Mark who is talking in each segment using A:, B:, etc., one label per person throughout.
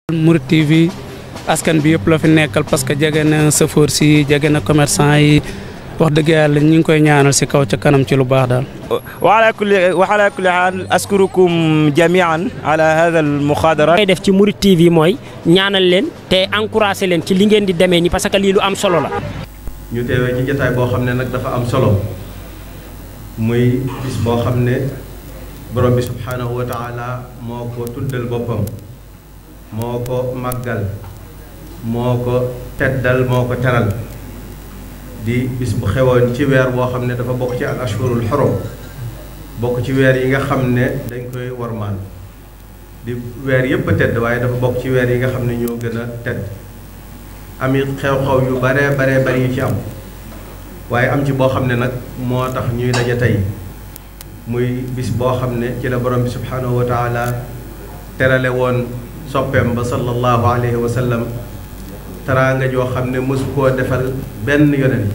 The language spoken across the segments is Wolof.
A: Mouride TV askan bi yëpp la fi nekkal parce que jege na chauffeur si jege na commerçant yi wax dëgg yàlla ñu ngi koy ñaanal si kaw ca kanam ci lu baax daal.
B: وعلى كل حال أشكركم جميعا على هذا المخادرة.
C: ngay def ci Mouride TV mooy ñaanal leen te encouragé leen ci li ngeen di demee ni parce que lii lu am solo la.
D: ñu teewee ci jotaay boo xam ne nag dafa am solo muy bis boo xam ne borom bi subhaanahu wa taala moo ko tuddal boppam moo ko màggal moo ko teddal moo ko teral di bis bu xewoon ci weer boo xam ne dafa bokk ci al ashhurul xurum bokk ci weer yi nga xam ne dañ koy warmaan di weer yépp a tedd waaye dafa bokk ci weer yi nga xam ne ñoo gën a tedd ami xew-xew yu bare bari yu ci am waaye am ci boo xam ne nag moo tax ñuy daje tey muy bis boo xam ne ci la borom bi subhaanahu wa taala terale woon soppeem ba sallallahu alayhi wa sallam teraanga joo xam ne mësu koo defal benn yonent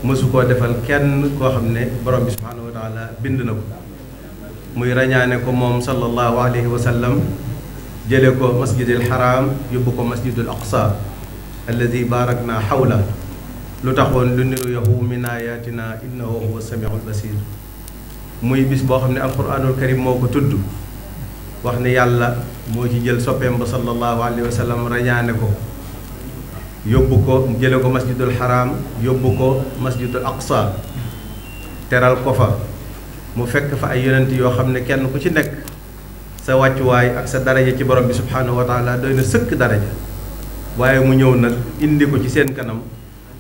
D: mësu koo defal kenn koo xam ne borom bi subhaanahu wa taala bind na ko muy rañaane ko moom sallallahu alayhi wa sallam jële ko masjidil haram yóbbu ko masjidul aqsa alladi barakna xawla lu taxoon lu nuriyahu min ayatina innahu huwa samiul basir muy bis boo xam ne alquranul karim moo ko tudd wax ne yàlla moo ci jël soppeem ba sallallahu alayhi wa sallam rañaane ko yóbbu ko jële ko masjidul haram yóbbu ko masjidul aqsa teral ko fa mu fekk fa ay yonent yoo xam ne kenn ku ci nekk sa wàccuwaay ak sa daraja ci borom bi subhaanahu wa taala doy na sëkk daraja waaye mu ñëw nag indi ko ci seen kanam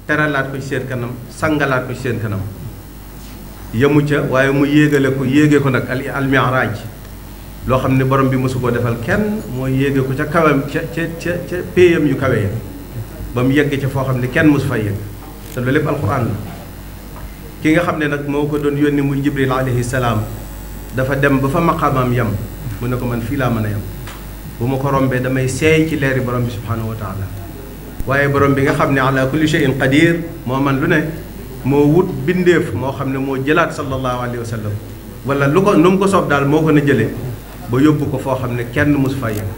D: teralaat ko ci seen kanam sangalaat ko ci seen kanam yemu ca waaye mu yéege ko nag al mi'raaj loo xam ne borom bi mosu koo defal kenn mooy yéege ko ca kawam ca péyam yu kawe ya ba mu yegg ca foo xam ne kenn mosu fay yegg te loolu lépp alquran la ki nga xam ne nag moo ko doon yónni muy jibril alayhi salaam dafa dem ba fa maqaamam yem mu ne ko man fii laa mën a yem bu ma ko rombee damay seey ci leeri borom bi subhaanahu wa taala waaye borom bi nga xam ne ala kulli shay'in qadir moo man lu ne moo wut bindeef moo xam ne moo jëlaat sallallahu alayhi wa sallam wala lu ko nu mu ko soob daal moo ko na jëlee ba yóbbu ko foo xam ne kenn mosu faa yegg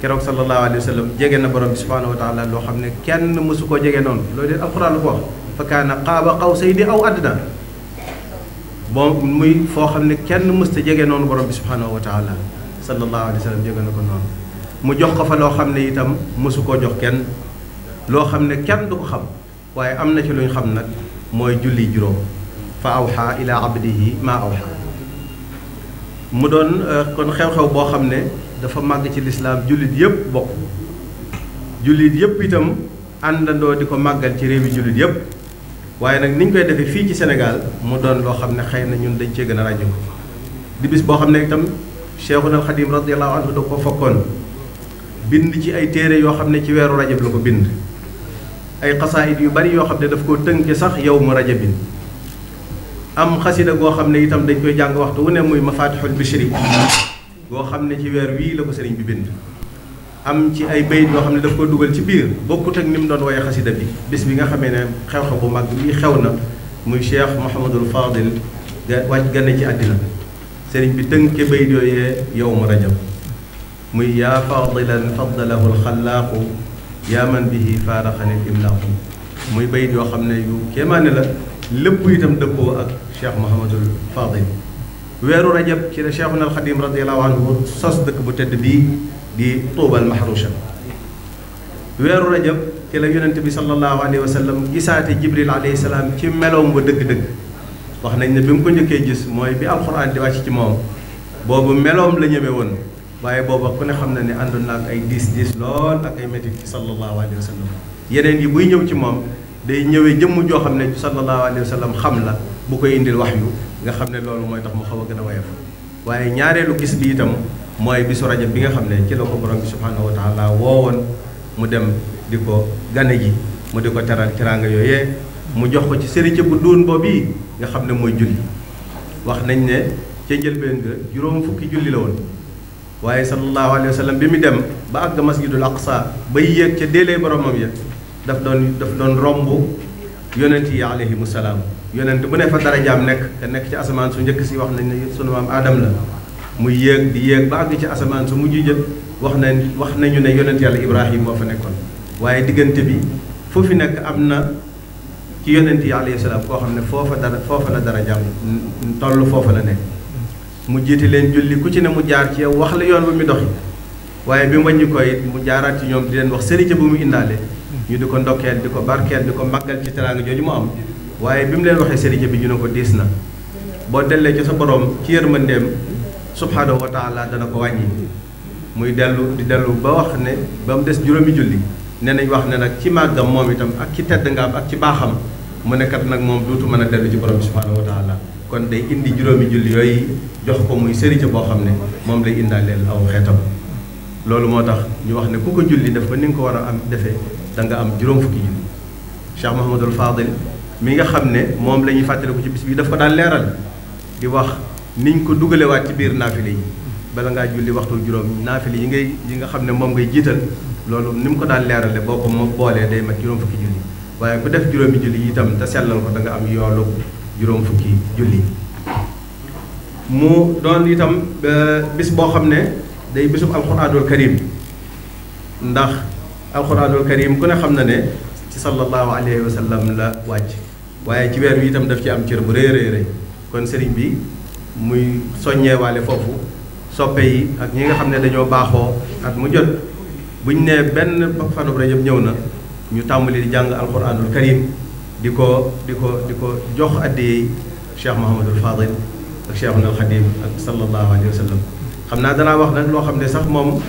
D: keroog sallallahu alayhi wa sallam jege na borom bi subhaanahu wa taala loo xam ne kenn mosu koo jege noonu loolu de alquran lu ko wax fa kaana qaaba qawsayni aw adnaa bon muy foo xam ne kenn mësta jege noonu borom bi subhaanahu wa taala sallallahu alayhi wa sallam jege na ko noonu mu jox ko fa loo xam ne itam mosu koo jox kenn loo xam ne kenn du ko xam waaye am na ci lu ñu xam nag mooy julli juróom fa awxa ila abdihi maa awxa mu doon kon xew-xew boo xam ne dafa màgg ci lislaam jullit yëpp bokk jullit yëpp itam àndandoo di ko màggal ci réewi jullit yëpp waaye nag ni ñu koy defee fii ci Sénégal mu doon loo xam ne xëy na ñun dañ cee gën a ràññu ko di bis boo xam ne itam Cheikhuna al Xadim radiyallahu anhu da ko fokkoon bind ci ay téere yoo xam ne ci weeru rajab la ko bind ay xasaayid yu bari yoo xam ne daf koo tënke sax yow mu rajabin am xasida goo xam ne itam dañ koy jàng waxtu wu ne muy mafatixul bishri goo xam ne ci weer wii la ko sëriñ bi bind am ci ay bayit yoo xam ne daf ko dugal ci biir bokkut ak ni mu doon woye xasida bi bis bi nga xamee ne xew-xew bu mag bi xew na muy Cheikh Mouhamadul Fadil wàcc gane ci àddina sëriñ bi tënke bayit yooyee yow mu rajab muy yaa fadilan faddalahu alxalaaqu yaa man bihi faaraxani imlaaqu muy bayit yoo xam ne yu kéemaane la lépp itam dëppoo ak Cheikh Mouhamadul Fadil weeru rajab ci la Cheikhuna al Xadim radiyallahu anhu sos dëkk bu tedd bii di tuubal mahrusha weeru rajab ci la yonente bi sallallahu alayhi wa sallam gisaate jibril alayhi salaam ci meloom ba dëgg-dëgg wax nañ ne bi mu ko njëkkee gis mooy bi alquran di wàcc ci moom boobu meloom la ñëwee woon waaye booba ku ne xam na ne àndoon na ak ay diis lool ak ay métit ci sallallahu alayhi wa sallam yeneen yi buy ñëw ci moom day ñëwee jëmm joo xam ne sallallahu alayhi wa sallam xam la bu koy indil waxyu nga xam ne loolu mooy tax mu xaw a gën a woyof waaye ñaareelu gis bi itam mooy bisu rajab bi nga xam ne ci la ko borom bi subhaanahu wa taala woowoon mu dem di ko gane ji mu di ko teral teraanga yooyee mu jox ko ci sëriñ bu duun boobu nga xam ne mooy julli wax nañ ne ca njëlbeen ga juróom fukki julli la woon waaye sallallahu alayhi wa sallam bi mu dem ba àgg masjidul aqsa ba yéeg ca déelee boromam ya daf doon romb yonent yi alayhimu salaam yonent bu ne fa darajaam nekk te nekk ci asamaan su njëkk si wax nañ ne sunu maam aadam la muy yéeg di yéeg ba àgg ci asamaan su mujj jët wax nañu ne yonent yàlla Ibrahim moo fa nekkoon waaye diggante bi fu fi nekk am na ci yonent yi alayhi salaam koo xam ne foofa la dara jàmm toll foofa la nekk mu jiite leen julli ku ci ne mu jaar ci yow wax la yoon bu mu doxi waaye bi mu wàññi ko it mu jaaraat ci ñoom di leen wax sëriñ bu mu indaale ñu di ko ndokkeel di ko barkeel di ko màggal ci teraanga jooju mu am waaye bi mu leen waxee sëriñ bi ñu ne ko diis na boo dellee ci sa borom ci yërmandeem subhaanahu wa taala dana ko wàññi muy dellu ba wax ne ba mu des juróomi julli ne nañ wax ne nag ci màggam moom itam ak ci tedd nga am ak ci baaxam mu nekkat nag moom duutu mën a dellu ci borom bi subhaanahu wa taala kon day indi juróomi julli yooyu jox ko muy sëriñ boo xam ne moom lay indaaleel aw xeetam loolu moo tax ñu wax ne ku ko julli def ba ni nga ko war a am defee da nga am juróom fukki julli Cheikh Mouhamadul Fadil mi nga xam ne moom la ñuy fàttaliku ci bis bi daf ko daan leeral di wax niñ ko dugalewaat ci biir naafile yi bala ngaa julli waxtu juróom naafile yi nga xam ne moom ngay jiital loolu ni mu ko daan leerale boo ko moom boolee day mat juróom fukki julli waaye ku def juróomi julli itam te sellal ko da nga am yoolu juróom fukki julli mu doon itam bis boo xam ne day bisub alxuraanul karim ndax alxuraanul karim ku ne xam na ne ci sallallahu alayhi wa sallam la wàcc waaye ci weer wi itam daf ci am cër bu rëy rëy kon sëriñ bi muy soññeewaale foofu soppe yi ak ñi nga xam ne dañoo baaxoo at mu jot buñ ne benn fanub Rajab ñëw na ñu tàmbali di jàng alxuraanul karim di ko jox addiyey Cheikh Mouhamadul Fadil ak Cheikhul Khadim ak sallallahu alayhi wa sallam xam naa danaa wax nag loo xam ne sax moom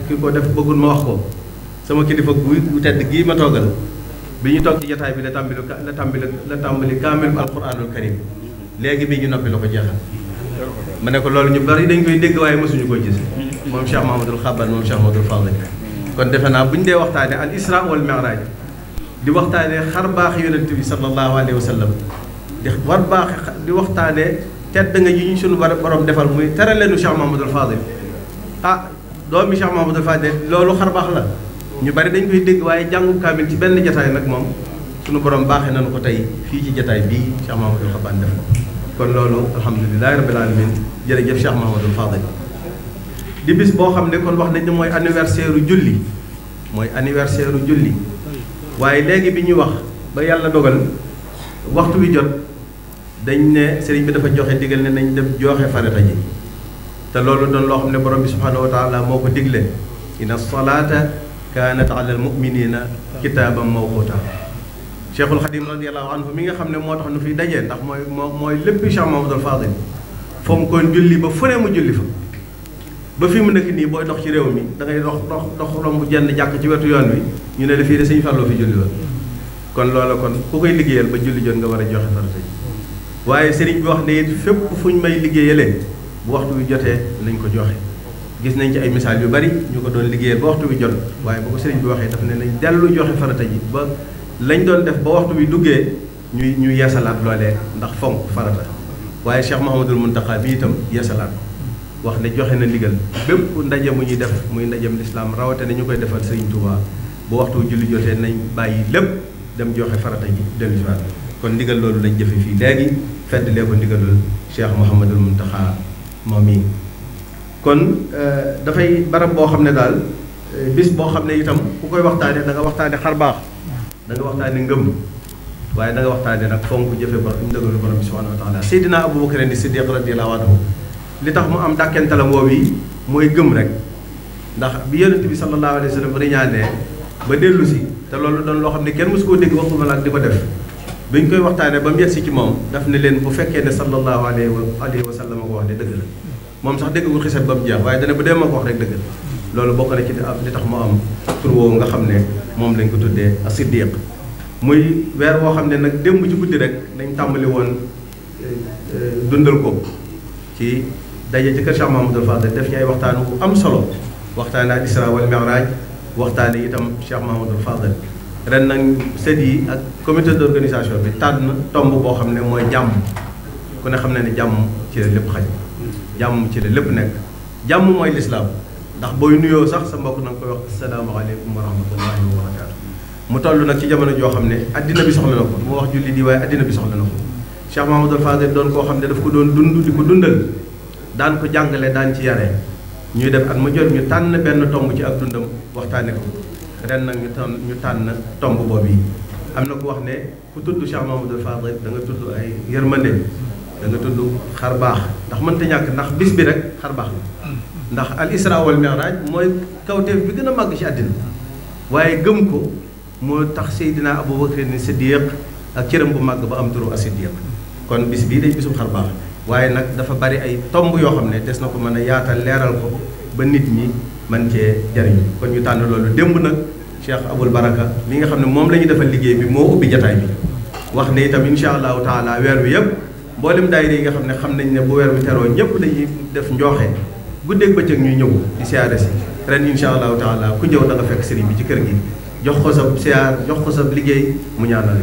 D: ki ko def bëggul ma wax ko sama kilifa gu tedd gii ma toogal bi ñu toog ci jotaay bi la tàmbali kaamil alxuraanul karim léegi bii ñu noppi la ko jeexal ma ne ko loolu ñu bari dañ koy dégg waaye mësuñu koy gis moom Cheikh Mahamadul Xaban moom Cheikh Mahamadul Fadil kon defe naa bu ñu dee waxtaane al isra wal mi'raj di waxtaane xar baax yonent bi sallallahu alayhi wa sallam di waxtaane tedd nga yi ñu suñu borom defal muy tere leenu Cheikh Mahamadul Fadil doomi Cheikh Mahamadul Fadil loolu xar baax la ñu bari dañ koy dégg waaye jàngu kaamil ci benn jataay nag moom suñu borom baaxee nañu ko tey fii ci jataay bii Cheikh Mahamadul Xaban def ko kon loolu alhamdulilahi rabbil alamin jërëjëf Cheikh Mahamadul Fadil di bis boo xam ne kon wax nañ ne mooy anniversaire u julli waaye léegi bi ñuy wax ba yàlla dogal waxtu wi jot dañ ne sëriñ bi dafa joxe digal ne nañ dem joxe farata ji te loolu doon loo xam ne borom bi subhanahu wa taala moo ko digle inna salata kaanat ala al muminina kitaaban mawquta Cheikhul Khadim radiallahu anhu mi nga xam ne moo tax nu fiy dajee ndax mooy lépp Cheikh Mahamadul Fadil foom koon julli ba fu ne mu julli fa ba fi mu nekk nii booy dox ci réew mi da ngay dox romb jenn jàkk ci wetu yoon wi ñu ne la fii de sëñ Fallou fi julli wa kon loola kon ku koy liggéeyal ba julli jot nga war a joxe farata ji waaye sëriñ bi wax ne it fépp fu ñu may liggéeyalee bu waxtu wi jotee nañ ko joxe gis nañ ci ay misaal yu bari ñu ko doon liggéeyal ba waxtu wi jot waaye bu ko sëriñ bi waxee daf ne nañ dellu joxe farata ji ba lañ doon def ba waxtu wi duggee ñu yeesalaat loolee ndax fonk farata waaye Cheikh Mouhamadul Mountakha bi itam yeesalaat ko wax ne joxe na ndigal bépp ndaje mu ñuy def muy ndajem lislaam rawate ne ñu koy defal Sëriñ Tuubaa bu waxtu julli jotee nañ bàyyi lépp dem joxe farata ji dellu si waat kon ndigal loolu lañ jëfe fii léegi feddalee ko ndigalul Cheikh Mouhamadul Mountakha moom yi kon dafay barab boo xam ne daal bis boo xam ne itam ku koy waxtaane da nga waxtaane xar baax da nga waxtaane ngëm waaye da nga waxtaane nag fonk jëfe borom ndigalu borom bi subhanahu wa taala Seydina Abubakar ni Siddiq radiyallahu anhu li tax mu am dàkkentalam woow yi mooy gëm rek ndax bi yonent bi sallallahu alayhi wa sallam riñaanee ba dellu si te loolu doon loo xam ne kenn mosu koo dégg waxuma la ak di ko def bi ñu koy waxtaanee ba mu yegsi ci moom daf ne leen bu fekkee ne sallallahu alayhi wa sallam ko wax ne dëgg la moom sax dégg gu xisat ba mu jeex waaye dana bu dee ma ko wax rek dëgg la loolu bokk na ci li tax mu am tur woowu nga xam ne moom lañ ko tuddee as-Siddiq muy weer woo xam ne nag démb ci guddi rek dañ tàmbali woon dundal ko ci daje ci kër Cheikh Mahamadul Fadil def ci ay waxtaan bu am solo waxtaane al Isra wal Mi'raj waxtaane itam Cheikh Mahamadul Fadil ren nag sët yi ak comité d'organisation bi tànn tomb boo xam ne mooy jàmm ku ne xam ne ne jàmm ci la lépp xaj jàmm ci la lépp nekk jàmm mooy lislaam ndax booy nuyoo sax sa mbokk na nga koy wax asalaamaaleykum wa rahmatullahi wa barakaatu mu toll nag ci jamono joo xam ne addina bi soxla na ko mu wax julli di waaye addina bi soxla na ko Cheikh Mahamadul Fadil doon koo xam ne daf ko doon dund di ko dundal daan ko jàngale daan ci yare ñuy def at mu jot ñu tànn benn tomb ci ak dundam waxtaane ko ren nag ñu tànn tomb boobu yi. am na ku wax ne ku tudd Cheikh Mamadou Fadil da nga tudd ay yërmande da nga tudd xar baax ndax mënta ñàkk ndax bis bi rek xar baax la ndax al isra wal mi'raj mooy kawteef bi gën a màgg ci àddina waaye gëm ko moo tax Seydina Abubakar ni Siddiq ak cëram bu màgg ba am turu as-Siddiq kon bis bii day bisum xar baax waaye nag dafa bari ay tomb yoo xam ne des na ko mën a yaatal leeral ko ba nit ñi mën cee jariñu kon ñu tànn loolu démb nag Cheikh Aboul Baraka mi nga xam ne moom la ñu defal liggéey bi moo ubbi jataay bi wax ne itam insha allahu taala weer wi yëpp mboolem daayira yi nga xam ne xam nañ ne bu weer wi teroo ñëpp dañuy def njooxe guddeeg bëccëg ñuy ñëw di siyaare si ren insha allahu taala ku ñëw da nga fekk sëriñ bi ci kër gi jox ko sa siyaar jox ko sa liggéey mu ñaanal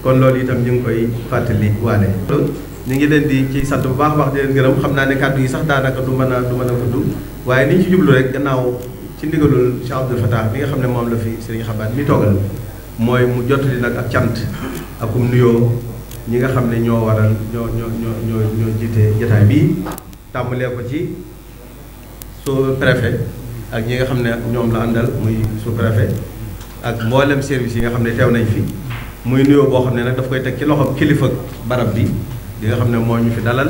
D: kon loolu itam ñu ngi koy fàttali waale ñu ngi leen di ci sant bu baax wax di leen gërëm xam naa ne kàddu yi sax daanaka du mën a gudd waaye ni ñu ci jublu rek gannaaw ci ndigalul Cheikh Abdoul Fatah bi nga xam ne moom la fi Serigne Xabaat mi toogal mooy mu jottali nag ak cant akum nuyoo ñi nga xam ne ñoo waral ñoo jiite jotaay bii tàmbalee ko ci sous-préfet ak ñi nga xam ne ñoom la àndal muy sous-préfet ak mboolem service yi nga xam ne teew nañ fi muy nuyoo boo xam ne nag daf koy teg ci loxo kilifa barab bi di nga xam ne moo ñu fi dalal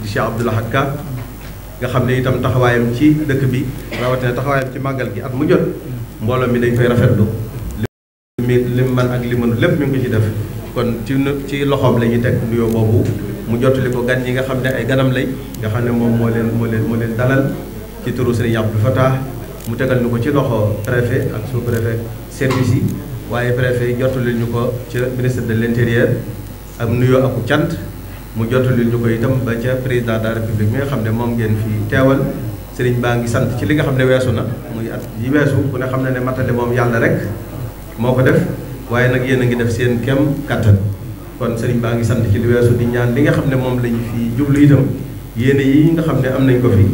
D: di Cheikh Abdoul Ahad Ka nga xam ne itam taxawaayam ci dëkk bi rawatina taxawaayam ci màggal gi at mu jot mbooloo mi dañ koy rafetlu li man ak li mënu lépp mi ngi ko ci def kon ci loxoom la ñuy teg nuyoo boobu mu jottali ko gan yi nga xam ne ay ganam lay nga xam ne moom moo leen dalal ci turu Serigne Abdoul Fatah mu tegal ñu ko ci loxo préfet ak sous-préfet service yi waaye préfet jottali ñu ko ci ministre de l'intérieur ak nuyoo ak cant mu jottali ñu ko itam ba ca président de la république mi nga xam ne moom ngeen fi teewal sëriñ baa ngi sant ci li nga xam ne weesu na muy at yi weesu ku ne xam ne matale moom yàlla rek moo ko def waaye nag yéen a ngi def seen kem kattan kon sëriñ baa ngi sant ci li weesu di ñaan li nga xam ne moom lañu fi jublu itam yéene yi nga xam ne am nañ ko fi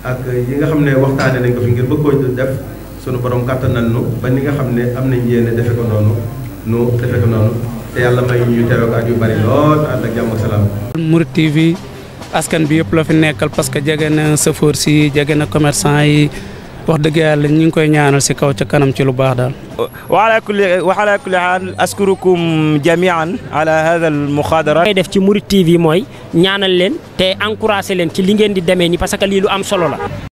D: ak yi nga xam ne waxtaane nañ ko fi ngir bëgg koo def sunu borom kattanal nu ba ni nga xam ne am nañ yéene defe ko noonu te yàlla may ñu teew ak at yu bari lool ànd ak jàmm ak salaam.
A: Mouride TV askan bi yëpp la fi nekkal parce que jege na chauffeur si jege na commerçant yi wax dëgg yàlla ñu ngi koy ñaanal si kaw ca kanam ci lu baax daal.
B: wa ala kulli haal askurukum jamian ala hada al muxaadara.
C: koy def ci Mouride TV mooy ñaanal leen te encouragé leen ci li ngeen di demee ni parce que lii lu am solo la.